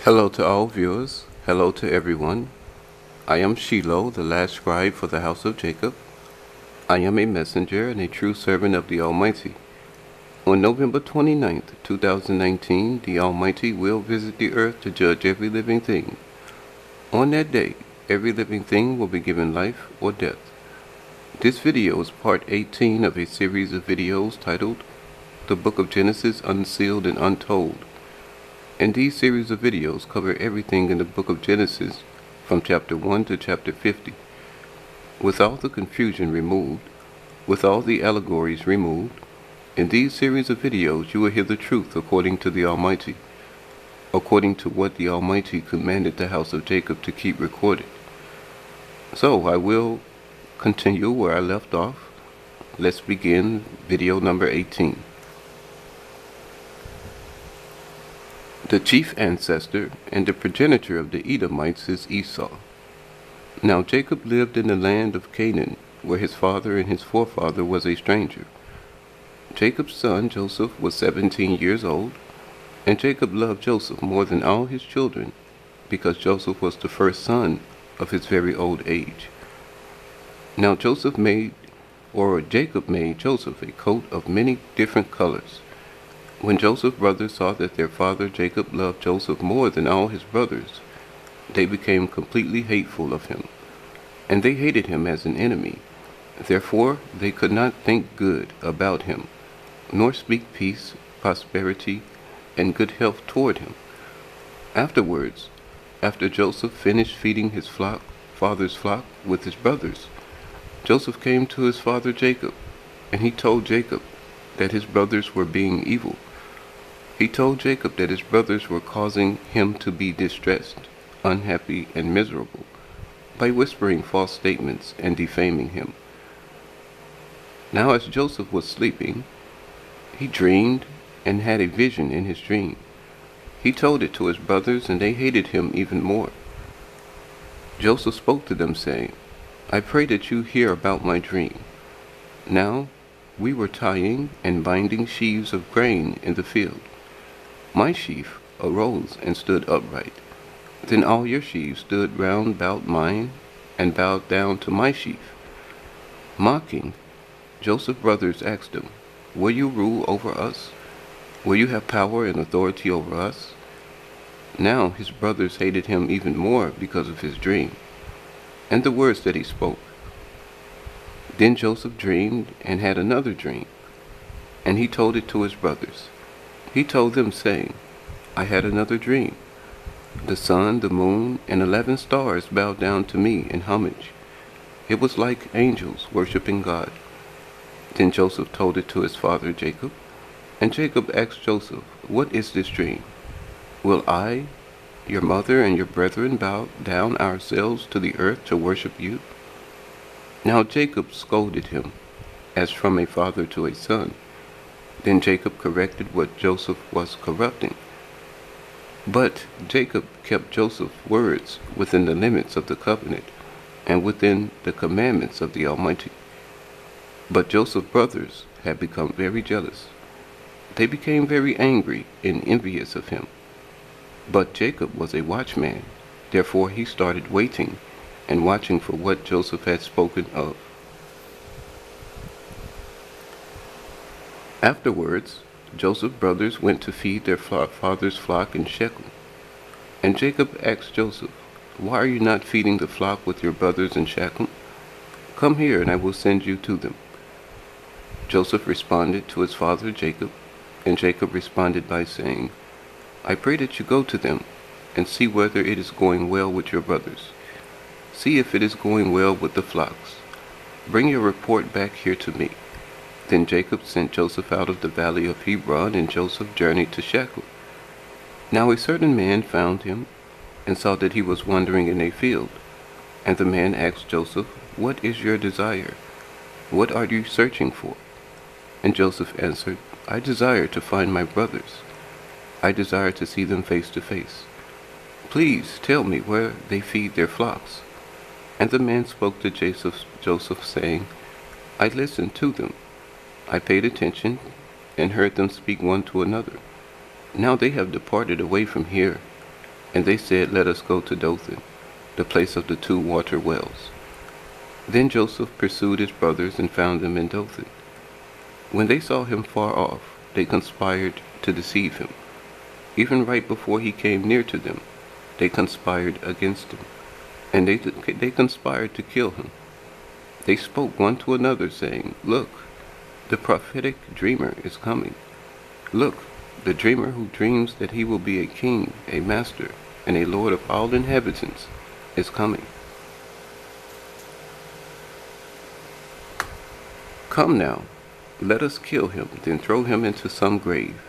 Hello to all viewers. Hello to everyone. I am Shiloh, the last scribe for the house of Jacob. I am a messenger and a true servant of the Almighty. On November 29th, 2019, the Almighty will visit the earth to judge every living thing. On that day, every living thing will be given life or death. This video is part 18 of a series of videos titled The Book of Genesis, Unsealed and Untold. And these series of videos cover everything in the book of Genesis from chapter 1 to chapter 50. With all the confusion removed, with all the allegories removed, in these series of videos you will hear the truth according to the Almighty, according to what the Almighty commanded the house of Jacob to keep recorded. So I will continue where I left off. Let's begin video number 18. The chief ancestor and the progenitor of the Edomites is Esau. Now Jacob lived in the land of Canaan, where his father and his forefather was a stranger. Jacob's son Joseph was 17 years old, and Jacob loved Joseph more than all his children, because Joseph was the first son of his very old age. Now Jacob made Joseph a coat of many different colors. When Joseph's brothers saw that their father Jacob loved Joseph more than all his brothers, they became completely hateful of him, and they hated him as an enemy. Therefore they could not think good about him, nor speak peace, prosperity, and good health toward him. Afterwards, after Joseph finished feeding his father's flock with his brothers, Joseph came to his father Jacob, and he told Jacob that his brothers were being evil. He told Jacob that his brothers were causing him to be distressed, unhappy, and miserable by whispering false statements and defaming him. Now as Joseph was sleeping, he dreamed and had a vision in his dream. He told it to his brothers, and they hated him even more. Joseph spoke to them, saying, "I pray that you hear about my dream. Now we were tying and binding sheaves of grain in the field. My sheaf arose and stood upright. Then all your sheaves stood round about mine and bowed down to my sheaf." Mocking, Joseph's brothers asked him, "Will you rule over us? Will you have power and authority over us?" Now his brothers hated him even more because of his dream and the words that he spoke. Then Joseph dreamed and had another dream, and he told it to his brothers. He told them, saying, "I had another dream. The sun, the moon, and 11 stars bowed down to me in homage. It was like angels worshiping God." Then Joseph told it to his father Jacob, and Jacob asked Joseph, "What is this dream? Will I, your mother, and your brethren bow down ourselves to the earth to worship you?" Now Jacob scolded him, as from a father to a son. Then Jacob corrected what Joseph was corrupting. But Jacob kept Joseph's words within the limits of the covenant and within the commandments of the Almighty. But Joseph's brothers had become very jealous. They became very angry and envious of him. But Jacob was a watchman, therefore he started waiting and watching for what Joseph had spoken of. Afterwards, Joseph's brothers went to feed their father's flock in Shechem. And Jacob asked Joseph, "Why are you not feeding the flock with your brothers in Shechem? Come here, and I will send you to them." Joseph responded to his father Jacob, and Jacob responded by saying, "I pray that you go to them and see whether it is going well with your brothers. See if it is going well with the flocks. Bring your report back here to me." Then Jacob sent Joseph out of the valley of Hebron, and Joseph journeyed to Shechem. Now a certain man found him, and saw that he was wandering in a field. And the man asked Joseph, "What is your desire? What are you searching for?" And Joseph answered, "I desire to find my brothers. I desire to see them face to face. Please tell me where they feed their flocks." And the man spoke to Joseph, saying, "I listened to them. I paid attention and heard them speak one to another. Now they have departed away from here. And they said, Let us go to Dothan, the place of the 2 water wells. Then Joseph pursued his brothers and found them in Dothan. When they saw him far off, they conspired to deceive him. Even right before he came near to them, they conspired against him, and they conspired to kill him. They spoke one to another, saying, Look, the prophetic dreamer is coming. Look, the dreamer who dreams that he will be a king, a master, and a lord of all inhabitants is coming. Come now, let us kill him, then throw him into some grave.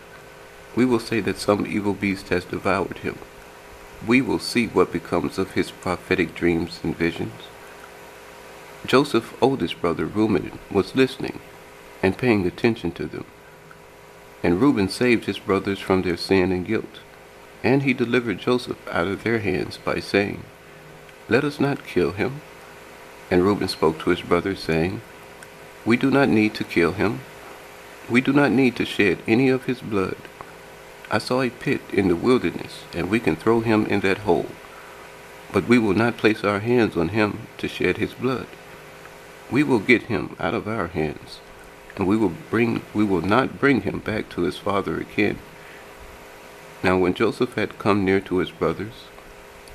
We will say that some evil beast has devoured him. We will see what becomes of his prophetic dreams and visions. Joseph's oldest brother Reuben was listening and paying attention to them. And Reuben saved his brothers from their sin and guilt, and he delivered Joseph out of their hands by saying, Let us not kill him. And Reuben spoke to his brothers, saying, We do not need to kill him. We do not need to shed any of his blood. I saw a pit in the wilderness, and we can throw him in that hole. But we will not place our hands on him to shed his blood. We will get him out of our hands, and we will not bring him back to his father again. Now when Joseph had come near to his brothers,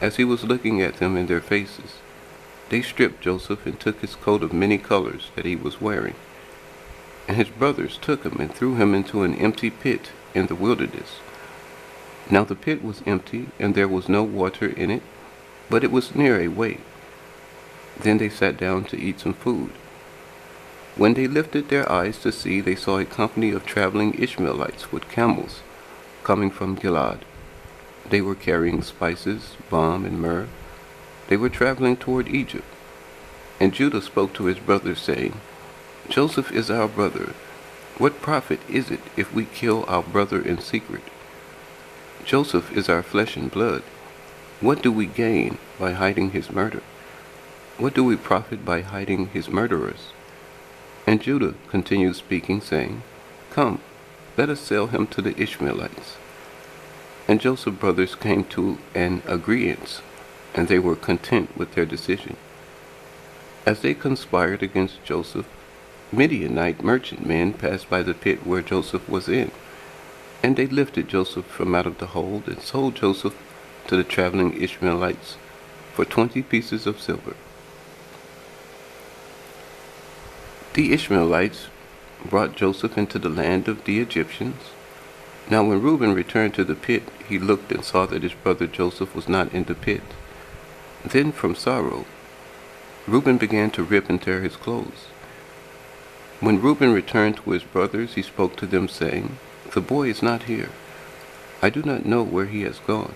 as he was looking at them in their faces, they stripped Joseph and took his coat of many colors that he was wearing. And his brothers took him and threw him into an empty pit in the wilderness. Now the pit was empty, and there was no water in it, but it was near a way. Then they sat down to eat some food. When they lifted their eyes to see, they saw a company of traveling Ishmaelites with camels coming from Gilead. They were carrying spices, balm, and myrrh. They were traveling toward Egypt. And Judah spoke to his brothers, saying, Joseph is our brother. What profit is it if we kill our brother in secret? Joseph is our flesh and blood. What do we gain by hiding his murder? What do we profit by hiding his murderers? And Judah continued speaking, saying, Come, let us sell him to the Ishmaelites. And Joseph's brothers came to an agreement, and they were content with their decision. As they conspired against Joseph, Midianite merchantmen passed by the pit where Joseph was in, and they lifted Joseph from out of the hold and sold Joseph to the traveling Ishmaelites for 20 pieces of silver. The Ishmaelites brought Joseph into the land of the Egyptians. Now when Reuben returned to the pit, he looked and saw that his brother Joseph was not in the pit. Then from sorrow, Reuben began to rip and tear his clothes. When Reuben returned to his brothers, he spoke to them, saying, The boy is not here. I do not know where he has gone.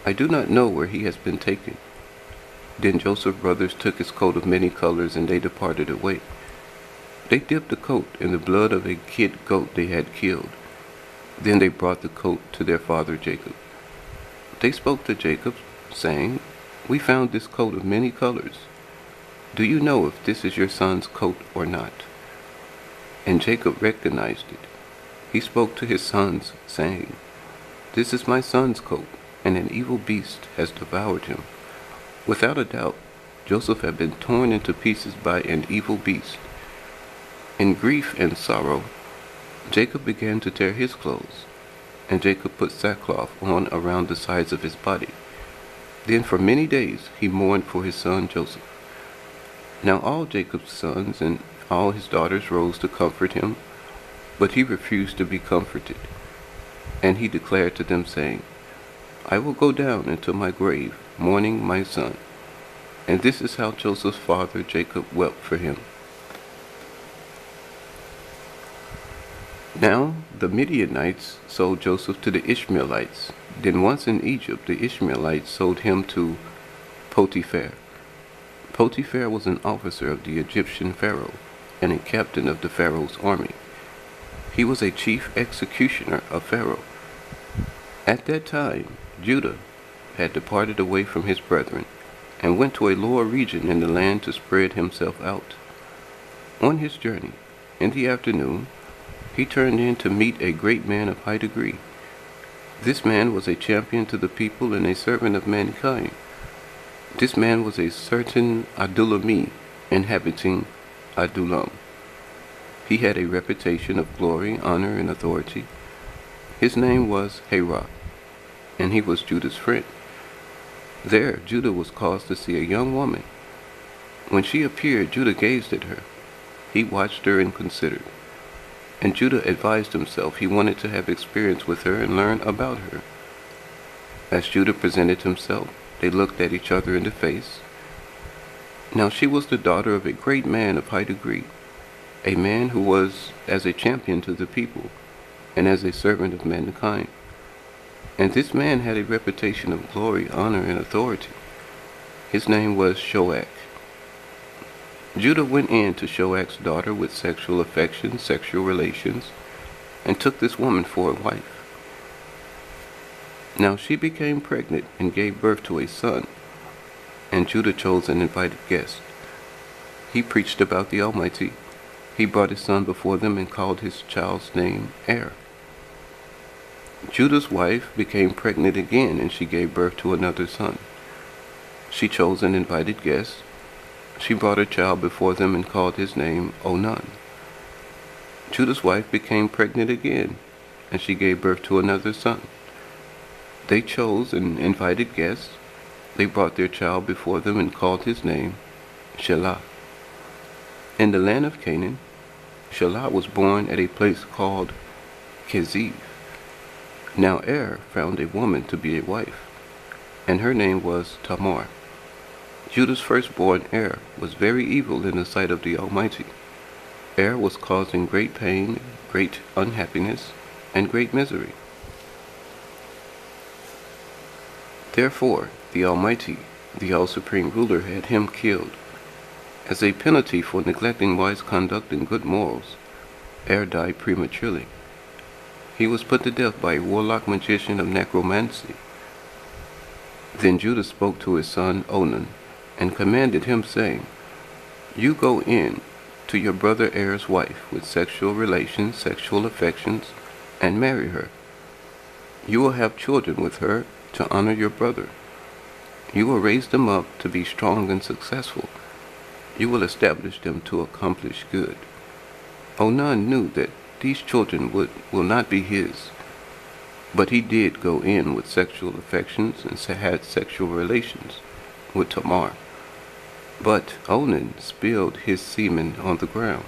I do not know where he has been taken. Then Joseph's brothers took his coat of many colors, and they departed away. They dipped the coat in the blood of a kid goat they had killed. Then they brought the coat to their father Jacob. They spoke to Jacob, saying, We found this coat of many colors. Do you know if this is your son's coat or not? And Jacob recognized it. He spoke to his sons, saying, This is my son's coat, and an evil beast has devoured him. Without a doubt, Joseph had been torn into pieces by an evil beast. In grief and sorrow, Jacob began to tear his clothes, and Jacob put sackcloth on around the sides of his body. Then for many days he mourned for his son Joseph. Now all Jacob's sons and all his daughters rose to comfort him, but he refused to be comforted. And he declared to them, saying, I will go down into my grave, mourning my son. And this is how Joseph's father Jacob wept for him. Now the Midianites sold Joseph to the Ishmaelites. Then once in Egypt, the Ishmaelites sold him to Potiphar. Potiphar was an officer of the Egyptian pharaoh and a captain of the pharaoh's army. He was a chief executioner of Pharaoh. At that time, Judah had departed away from his brethren and went to a lower region in the land to spread himself out. On his journey, in the afternoon, he turned in to meet a great man of high degree. This man was a champion to the people and a servant of mankind. This man was a certain Adulami, inhabiting Adullam. He had a reputation of glory, honor, and authority. His name was Herah, and he was Judah's friend. There, Judah was caused to see a young woman. When she appeared, Judah gazed at her. He watched her and considered. And Judah advised himself he wanted to have experience with her and learn about her. As Judah presented himself, they looked at each other in the face. Now she was the daughter of a great man of high degree, a man who was as a champion to the people and as a servant of mankind. And this man had a reputation of glory, honor, and authority. His name was Shoach. Judah went in to Shoach's daughter with sexual affection, sexual relations, and took this woman for a wife. Now she became pregnant and gave birth to a son, and Judah chose an invited guest. He preached about the Almighty. He brought his son before them and called his child's name Er. Judah's wife became pregnant again, and she gave birth to another son. She chose an invited guest. She brought her child before them and called his name Onan. Judah's wife became pregnant again, and she gave birth to another son. They chose an invited guest. They brought their child before them and called his name Shiloh. In the land of Canaan, Shiloh was born at a place called Keziv. Now Er found a woman to be a wife, and her name was Tamar. Judah's firstborn Er was very evil in the sight of the Almighty. Er was causing great pain, great unhappiness, and great misery. Therefore, the Almighty, the all-supreme ruler, had him killed. As a penalty for neglecting wise conduct and good morals, Er died prematurely. He was put to death by a warlock magician of necromancy. Then Judah spoke to his son Onan, and commanded him, saying, You go in to your brother Er's wife with sexual relations, sexual affections, and marry her. You will have children with her to honor your brother. You will raise them up to be strong and successful. You will establish them to accomplish good. Onan knew that these children will not be his, but he did go in with sexual affections and had sexual relations with Tamar. But Onan spilled his semen on the ground,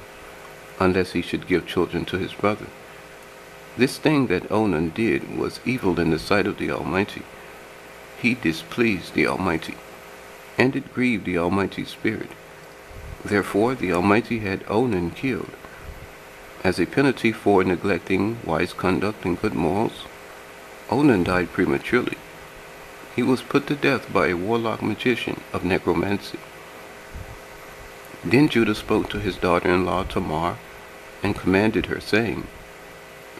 unless he should give children to his brother. This thing that Onan did was evil in the sight of the Almighty. He displeased the Almighty, and it grieved the Almighty's spirit. Therefore the Almighty had Onan killed. As a penalty for neglecting wise conduct and good morals, Onan died prematurely. He was put to death by a warlock magician of necromancy. Then Judah spoke to his daughter-in-law Tamar, and commanded her, saying,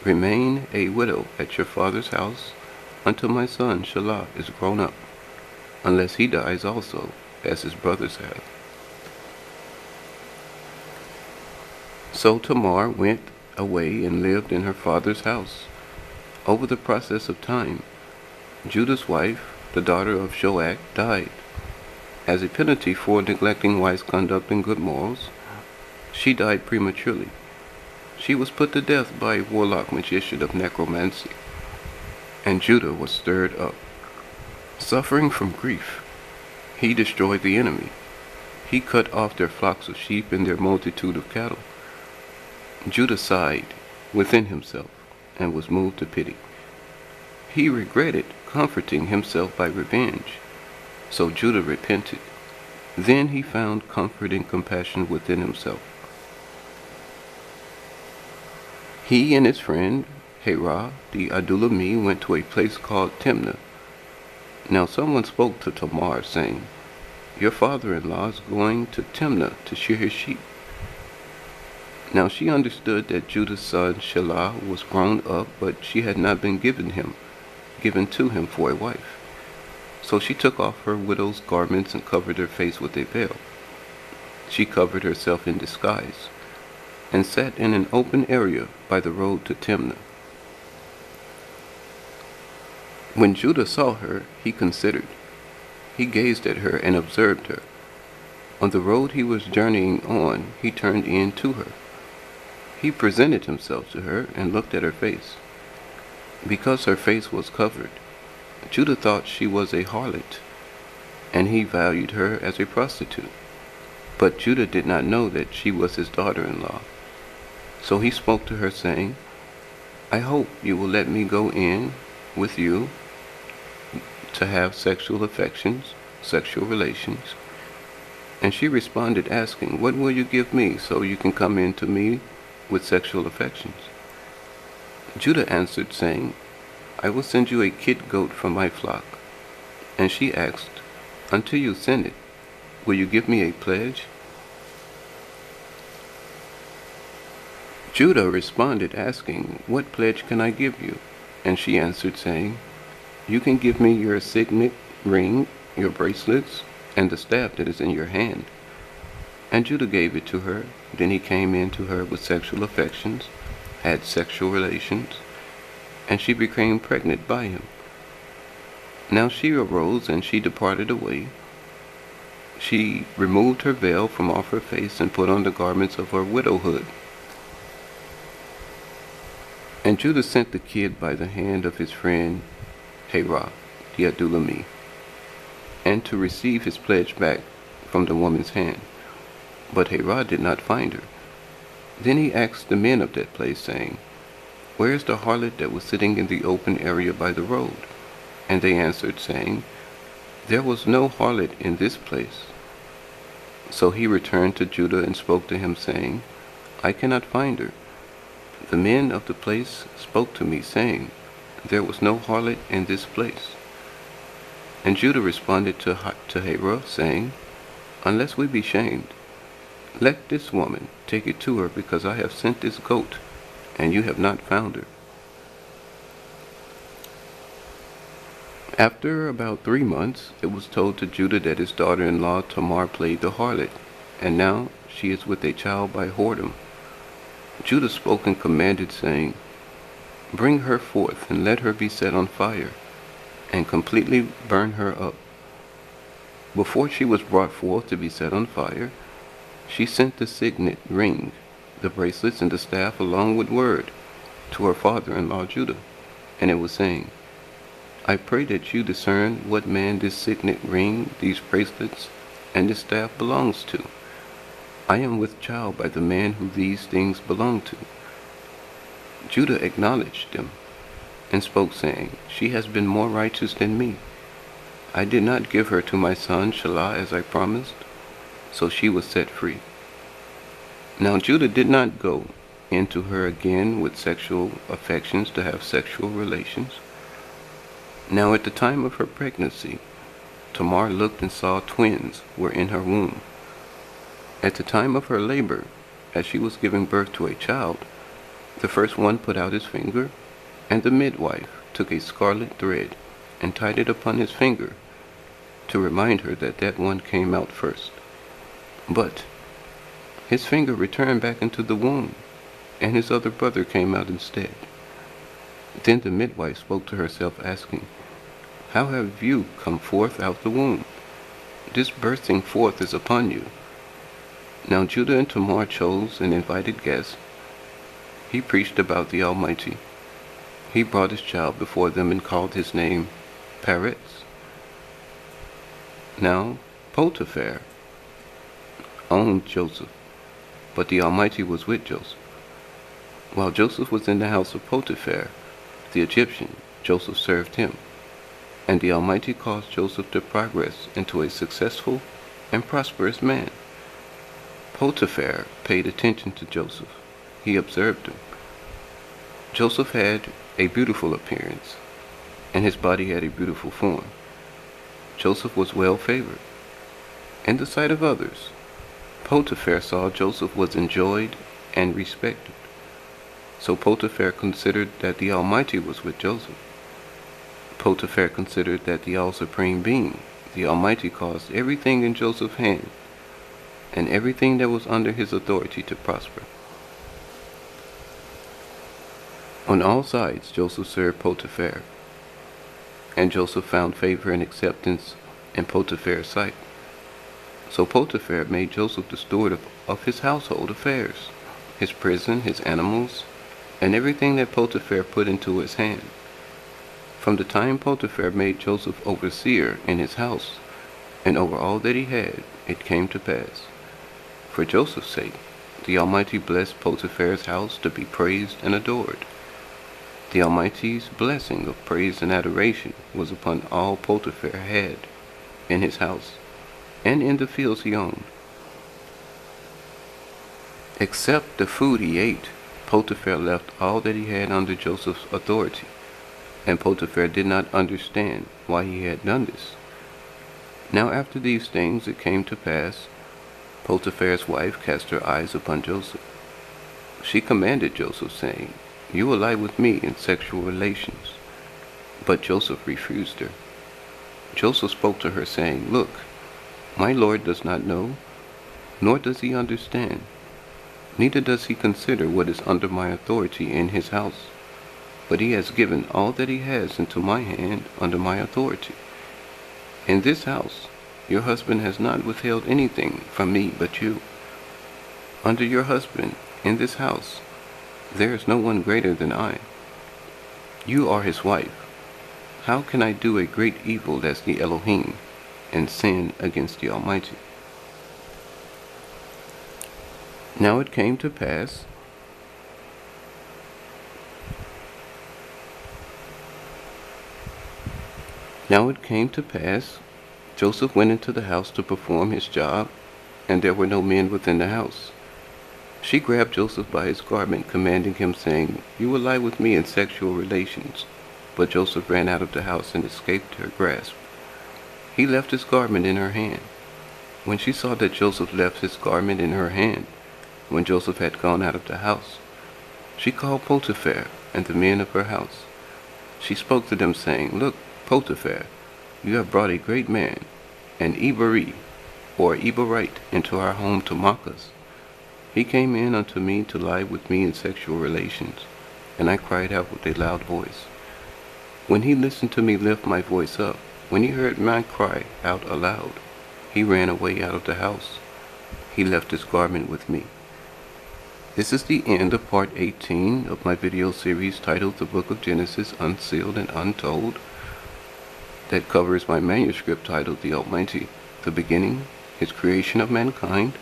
Remain a widow at your father's house until my son Shiloh is grown up, unless he dies also, as his brothers have. So Tamar went away and lived in her father's house. Over the process of time, Judah's wife, the daughter of Shoach, died. As a penalty for neglecting wise conduct and good morals, she died prematurely. She was put to death by a warlock magician of necromancy, and Judah was stirred up. Suffering from grief, he destroyed the enemy. He cut off their flocks of sheep and their multitude of cattle. Judah sighed within himself and was moved to pity. He regretted comforting himself by revenge. So Judah repented. Then he found comfort and compassion within himself. He and his friend Herah the Adulami went to a place called Timnah. Now someone spoke to Tamar, saying, Your father-in-law is going to Timnah to shear his sheep. Now she understood that Judah's son Shiloh was grown up, but she had not been given to him for a wife. So she took off her widow's garments and covered her face with a veil. She covered herself in disguise, and sat in an open area by the road to Timnah. When Judah saw her, he considered. He gazed at her and observed her. On the road he was journeying on, he turned in to her. He presented himself to her and looked at her face. Because her face was covered, Judah thought she was a harlot, and he valued her as a prostitute. But Judah did not know that she was his daughter-in-law. So he spoke to her, saying, I hope you will let me go in with you to have sexual affections, sexual relations. And she responded, asking, What will you give me so you can come in to me with sexual affections? Judah answered, saying, I will send you a kid goat from my flock. And she asked, Until you send it, will you give me a pledge? Judah responded, asking, What pledge can I give you? And she answered, saying, You can give me your signet ring, your bracelets, and the staff that is in your hand. And Judah gave it to her. Then he came in to her with sexual affections, had sexual relations, and she became pregnant by him. Now she arose and she departed away. She removed her veil from off her face and put on the garments of her widowhood. And Judah sent the kid by the hand of his friend Herah, the Adulami, and to receive his pledge back from the woman's hand. But Herah did not find her. Then he asked the men of that place, saying, Where is the harlot that was sitting in the open area by the road? And they answered, saying, There was no harlot in this place. So he returned to Judah and spoke to him, saying, I cannot find her. The men of the place spoke to me, saying, There was no harlot in this place. And Judah responded to Herah, saying, Unless we be shamed, let this woman take it to her, because I have sent this goat, and you have not found her. After about 3 months, it was told to Judah that his daughter-in-law Tamar played the harlot, and now she is with a child by whoredom. Judah spoke and commanded, saying, Bring her forth, and let her be set on fire, and completely burn her up. Before she was brought forth to be set on fire, she sent the signet ring, the bracelets, and the staff along with word to her father-in-law Judah. And it was saying, I pray that you discern what man this signet ring, these bracelets, and this staff belongs to. I am with child by the man who these things belong to. Judah acknowledged them and spoke, saying, She has been more righteous than me. I did not give her to my son Shiloh as I promised, so she was set free. Now Judah did not go into her again with sexual affections to have sexual relations. Now at the time of her pregnancy, Tamar looked and saw twins were in her womb. At the time of her labor, as she was giving birth to a child, the first one put out his finger, and the midwife took a scarlet thread and tied it upon his finger to remind her that that one came out first. But his finger returned back into the womb, and his other brother came out instead. Then the midwife spoke to herself, asking, How have you come forth out the womb? This bursting forth is upon you. Now Judah and Tamar chose and invited guests. He preached about the Almighty. He brought his child before them and called his name Peretz. Now Potiphar owned Joseph, but the Almighty was with Joseph. While Joseph was in the house of Potiphar, the Egyptian, Joseph served him, and the Almighty caused Joseph to progress into a successful and prosperous man. Potiphar paid attention to Joseph. He observed him. Joseph had a beautiful appearance, and his body had a beautiful form. Joseph was well favored. In the sight of others, Potiphar saw Joseph was enjoyed and respected. So Potiphar considered that the Almighty was with Joseph. Potiphar considered that the all-supreme being, the Almighty, caused everything in Joseph's hand and everything that was under his authority to prosper. On all sides Joseph served Potiphar. And Joseph found favor and acceptance in Potiphar's sight. So Potiphar made Joseph the steward of his household affairs, his prison, his animals, and everything that Potiphar put into his hand. From the time Potiphar made Joseph overseer in his house, and over all that he had, it came to pass, for Joseph's sake, the Almighty blessed Potiphar's house to be praised and adored. The Almighty's blessing of praise and adoration was upon all Potiphar had in his house, and in the fields he owned. Except the food he ate, Potiphar left all that he had under Joseph's authority, and Potiphar did not understand why he had done this. Now after these things it came to pass, Potiphar's wife cast her eyes upon Joseph. She commanded Joseph, saying, "You will lie with me in sexual relations." But Joseph refused her. Joseph spoke to her, saying, "Look, my Lord does not know, nor does he understand, neither does he consider what is under my authority in his house. But he has given all that he has into my hand under my authority. In this house your husband has not withheld anything from me but you. Under your husband in this house there is no one greater than I. You are his wife. How can I do a great evil as the Elohim and sin against the Almighty?" Now it came to pass Joseph went into the house to perform his job, and there were no men within the house. She grabbed Joseph by his garment, commanding him, saying, "You will lie with me in sexual relations." But Joseph ran out of the house and escaped her grasp. He left his garment in her hand. When she saw that Joseph left his garment in her hand, when Joseph had gone out of the house, she called Potiphar and the men of her house. She spoke to them, saying, "Look, Potiphar, you have brought a great man, an Ebarite, or Ebarite, into our home to mock us. He came in unto me to lie with me in sexual relations, and I cried out with a loud voice. When he listened to me lift my voice up, when he heard my cry out aloud, he ran away out of the house. He left his garment with me." This is the end of part 18 of my video series titled The Book of Genesis, Unsealed and Untold, that covers my manuscript titled The Almighty, the beginning, his creation of mankind,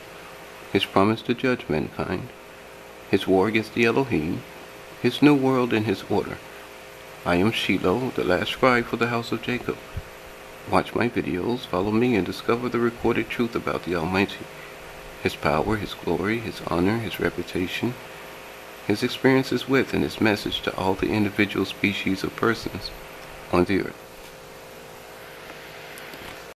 his promise to judge mankind, his war against the Elohim, his new world and his order. I am Shiloh, the last scribe for the house of Jacob. Watch my videos, follow me, and discover the recorded truth about the Almighty, his power, his glory, his honor, his reputation, his experiences with, and his message to all the individual species of persons on the earth.